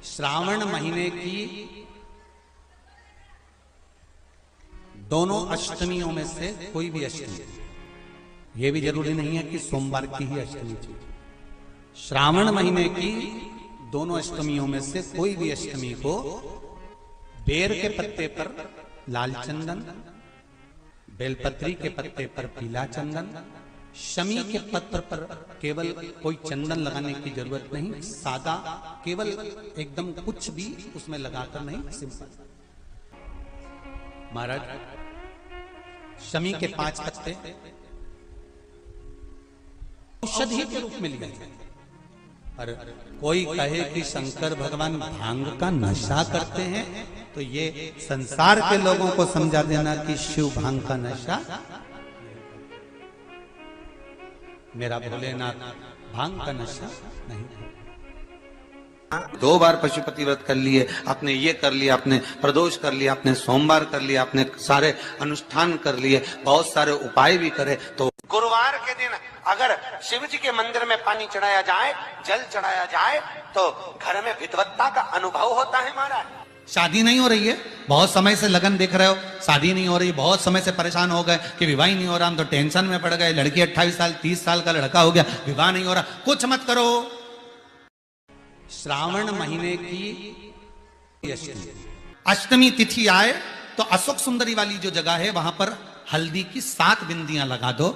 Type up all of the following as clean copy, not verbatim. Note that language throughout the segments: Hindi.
श्रावण महीने की दोनों अष्टमियों में से कोई भी अष्टमी, यह भी जरूरी नहीं है कि सोमवार की ही अष्टमी चाहिए। श्रावण महीने की दोनों अष्टमियों में से कोई भी अष्टमी को बेर के पत्ते पर लाल चंदन, बेलपत्री के पत्ते पर पीला चंदन, शमी के पत्र पर केवल कोई चंदन लगाने की जरूरत नहीं, सादा केवल एकदम कुछ भी उसमें लगाकर नहीं, सिंपल। महाराज शमी के 5 पत्ते औषधि के रूप में लिए जाते। पर कोई कहे कि शंकर भगवान भांग का नशा करते हैं, तो ये संसार के लोगों को समझा देना कि शिव भांग का नशा, मेरा भोलेनाथ भांग का नशा नहीं। 2 बार पशुपति व्रत कर लिए, आपने ये कर लिया, आपने प्रदोष कर लिया, आपने सोमवार कर लिया, आपने सारे अनुष्ठान कर लिए, बहुत सारे उपाय भी करे, तो गुरुवार के दिन अगर शिव जी के मंदिर में पानी चढ़ाया जाए, जल चढ़ाया जाए, तो घर में विद्वत्ता का अनुभव होता है। महाराज शादी नहीं हो रही है, बहुत समय से लगन देख रहे हो, शादी नहीं हो रही, बहुत समय से परेशान हो गए कि विवाह ही नहीं हो रहा, हम तो टेंशन में पड़ गए, लड़की 28 साल 30 साल का लड़का हो गया, विवाह नहीं हो रहा, कुछ मत करो। श्रावण महीने की अष्टमी तिथि आए तो अशोक सुंदरी वाली जो जगह है वहां पर हल्दी की 7 बिंदियां लगा दो,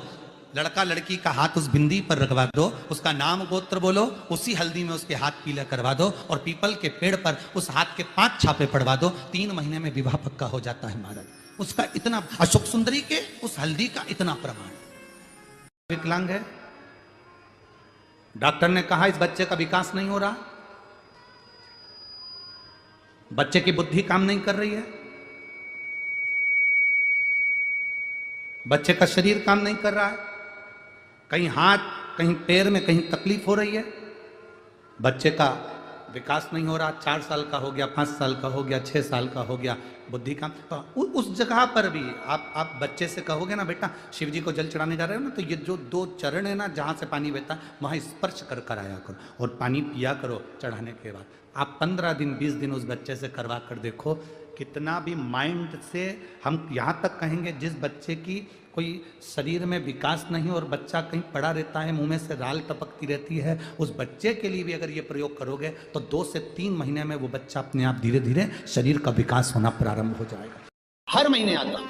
लड़का लड़की का हाथ उस बिंदी पर रखवा दो, उसका नाम गोत्र बोलो, उसी हल्दी में उसके हाथ पीला करवा दो, और पीपल के पेड़ पर उस हाथ के 5 छापे पड़वा दो, 3 महीने में विवाह पक्का हो जाता है। महाराज उसका इतना, अशोक सुंदरी के उस हल्दी का इतना प्रमाण। विकलांग है, डॉक्टर ने कहा इस बच्चे का विकास नहीं हो रहा, बच्चे की बुद्धि काम नहीं कर रही है, बच्चे का शरीर काम नहीं कर रहा है, कहीं हाथ कहीं पैर में कहीं तकलीफ हो रही है, बच्चे का विकास नहीं हो रहा, 4 साल का हो गया, 5 साल का हो गया, 6 साल का हो गया, बुद्धि काम, तो उस जगह पर भी आप बच्चे से कहोगे ना, बेटा शिव जी को जल चढ़ाने जा रहे हो ना, तो ये जो 2 चरण है ना जहां से पानी बहता वहां स्पर्श कर कर आया करो और पानी पिया करो चढ़ाने के बाद। आप 15 दिन 20 दिन उस बच्चे से करवा कर देखो, कितना भी माइंड से, हम यहाँ तक कहेंगे जिस बच्चे की कोई शरीर में विकास नहीं और बच्चा कहीं पड़ा रहता है, मुंह में से राल टपकती रहती है, उस बच्चे के लिए भी अगर ये प्रयोग करोगे तो 2 से 3 महीने में वो बच्चा अपने आप धीरे धीरे शरीर का विकास होना प्रारंभ हो जाएगा। हर महीने आता,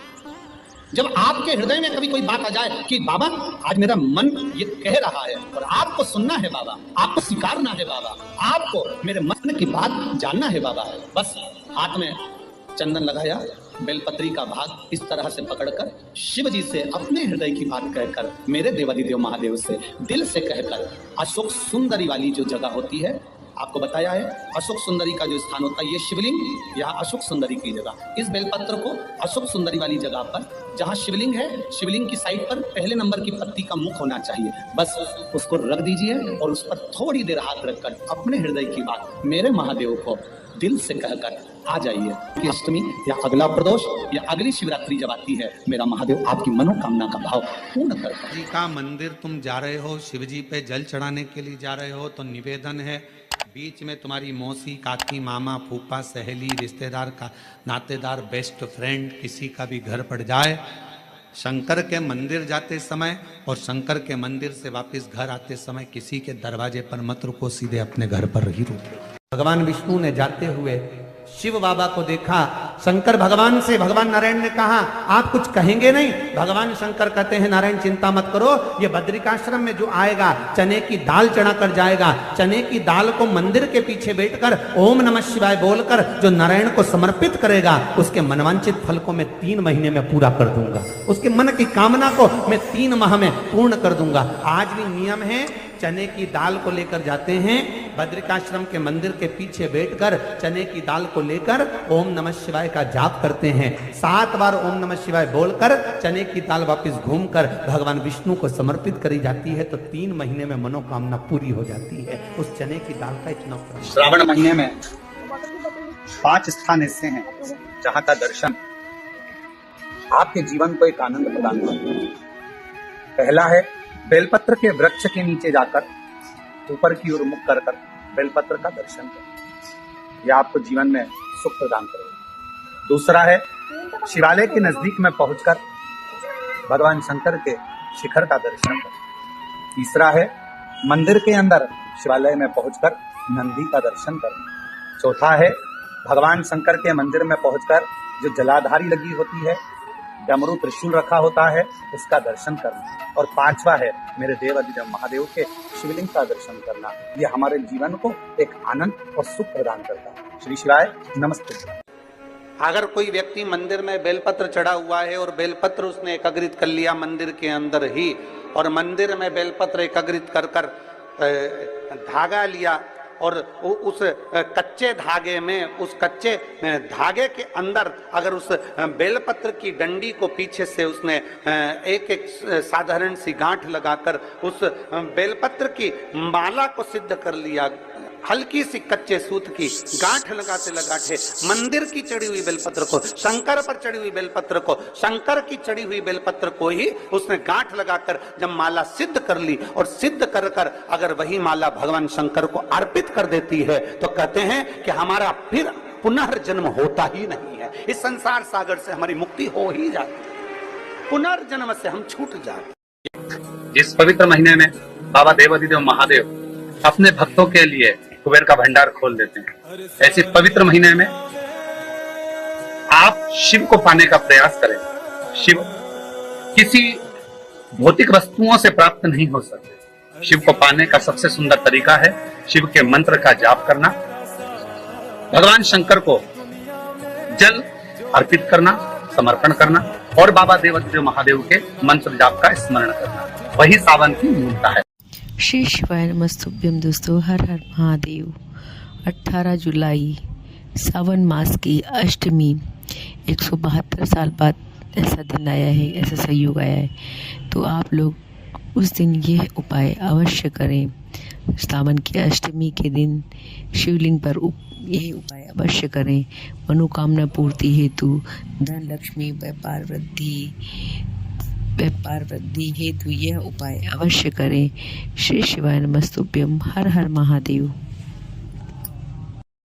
जब आपके हृदय में कभी कोई बात आ जाए कि बाबा आज मेरा मन ये कह रहा है और आपको सुनना है बाबा, आपको स्वीकारना है बाबा, आपको मेरे मन की बात जानना है बाबा, बस हाथ में चंदन लगाया, बेलपत्री का भाग इस तरह से पकड़कर शिव जी से अपने हृदय की बात कहकर, मेरे देवादिदेव महादेव से दिल से कहकर, अशोक सुंदरी वाली जो जगह होती है, आपको बताया है अशोक सुंदरी का जो स्थान होता है, ये शिवलिंग, यहाँ अशोक सुंदरी की जगह, इस बेलपत्र को अशोक सुंदरी वाली जगह पर जहाँ शिवलिंग है, शिवलिंग की साइड पर पहले नंबर की पत्ती का मुख होना चाहिए, बस उसको रख दीजिए और उस पर थोड़ी देर हाथ रखकर अपने हृदय की बात मेरे महादेव को दिल से कहकर आ जाइए कि अष्टमी या अगला प्रदोष या अगली शिवरात्रि जब आती है, मेरा महादेव आपकी मनोकामना का भाव पूर्ण करता जी का मंदिर तुम जा रहे हो, शिव जी पे जल चढ़ाने के लिए जा रहे हो, तो निवेदन है बीच में तुम्हारी मौसी, काकी, मामा, फूफा, सहेली, रिश्तेदार का नातेदार, बेस्ट फ्रेंड किसी का भी घर पड़ जाए, शंकर के मंदिर जाते समय और शंकर के मंदिर से वापस घर आते समय किसी के दरवाजे पर मत रुको, सीधे अपने घर पर ही रुको। भगवान विष्णु ने जाते हुए शिव बाबा को देखा, शंकर भगवान से, भगवान नारायण ने कहा आप कुछ कहेंगे नहीं? भगवान शंकर कहते हैं नारायण चिंता मत करो, ये बद्रिकाश्रम में जो आएगा चने की दाल चढ़ा कर जाएगा, चने की दाल को मंदिर के पीछे बैठकर ओम नमः शिवाय बोलकर जो नारायण को समर्पित करेगा, उसके मनवांचित फल को मैं 3 महीने में पूरा कर दूंगा, उसके मन की कामना को मैं 3 माह में पूर्ण कर दूंगा। आज भी नियम है, चने की दाल को लेकर जाते हैं, बद्रिकाश्रम के मंदिर के पीछे बैठकर चने की दाल को लेकर ओम नमः शिवाय का जाप करते हैं, 7 बार ओम नमः शिवाय बोलकर चने की दाल वापस घूमकर भगवान विष्णु को समर्पित करी जाती है, तो 3 महीने में मनोकामना पूरी हो जाती है। उस चने की दाल का इतना श्रावण महीने में 5 स्थान ऐसे हैं जहाँ का दर्शन आपके जीवन को एक आनंद प्रदान करता है। पहला है बेलपत्र के वृक्ष के नीचे जाकर ऊपर की ओर मुख कर बेलपत्र का दर्शन करें। यह आपको जीवन में सुख प्रदान करेगा। दूसरा है शिवालय के नजदीक में पहुंचकर भगवान शंकर के शिखर का दर्शन करना। तीसरा है मंदिर के अंदर शिवालय में पहुंचकर नंदी का दर्शन करना। चौथा है भगवान शंकर के मंदिर में पहुंचकर जो जलाधारी लगी होती है, डमरू त्रिशूल रखा होता है, उसका दर्शन करना। और पांचवा है मेरे देव अधिदेव महादेव के शिवलिंग का दर्शन करना। ये हमारे जीवन को एक आनंद और सुख प्रदान करता है। श्री शिवाय नमस्ते। अगर कोई व्यक्ति मंदिर में बेलपत्र चढ़ा हुआ है और बेलपत्र उसने एकत्रित कर लिया मंदिर के अंदर ही, और मंदिर में बेलपत्र एकत्रित कर कर धागा लिया और उस कच्चे धागे में, उस कच्चे धागे के अंदर अगर उस बेलपत्र की डंडी को पीछे से उसने एक एक साधारण सी गांठ लगाकर उस बेलपत्र की माला को सिद्ध कर लिया, हल्की सी कच्चे सूत की गांठ लगाते लगाते मंदिर की चढ़ी हुई बेलपत्र को, शंकर पर चढ़ी हुई बेलपत्र को, शंकर की चढ़ी हुई बेलपत्र को ही उसने गांठ लगाकर जब माला सिद्ध कर ली और सिद्ध कर कर अगर वही माला भगवान शंकर को अर्पित कर देती है तो कहते हैं कि हमारा फिर पुनर्जन्म होता ही नहीं है। इस संसार सागर से हमारी मुक्ति हो ही जाती है, पुनर्जन्म से हम छूट जाते। इस पवित्र महीने में बाबा देव अधिदेव महादेव अपने भक्तों के लिए कुबेर का भंडार खोल देते हैं। ऐसे पवित्र महीने में आप शिव को पाने का प्रयास करें। शिव किसी भौतिक वस्तुओं से प्राप्त नहीं हो सकते। शिव को पाने का सबसे सुंदर तरीका है शिव के मंत्र का जाप करना, भगवान शंकर को जल अर्पित करना, समर्पण करना और बाबा देव अधिदेव महादेव के मंत्र जाप का स्मरण करना। वही सावन की मूलता है। श्री शिवाय नमस्तुभ्यम। दोस्तों, हर हर महादेव। 18 जुलाई सावन मास की अष्टमी, 172 साल बाद ऐसा दिन आया है, ऐसा संयोग आया है। तो आप लोग उस दिन यह उपाय अवश्य करें। सावन की अष्टमी के दिन शिवलिंग पर यह उपाय अवश्य करें। मनोकामना पूर्ति हेतु, धन लक्ष्मी, व्यापार वृद्धि हेतु यह उपाय अवश्य करें। श्री शिवाय नमस्तुभ्यम। हर हर महादेव।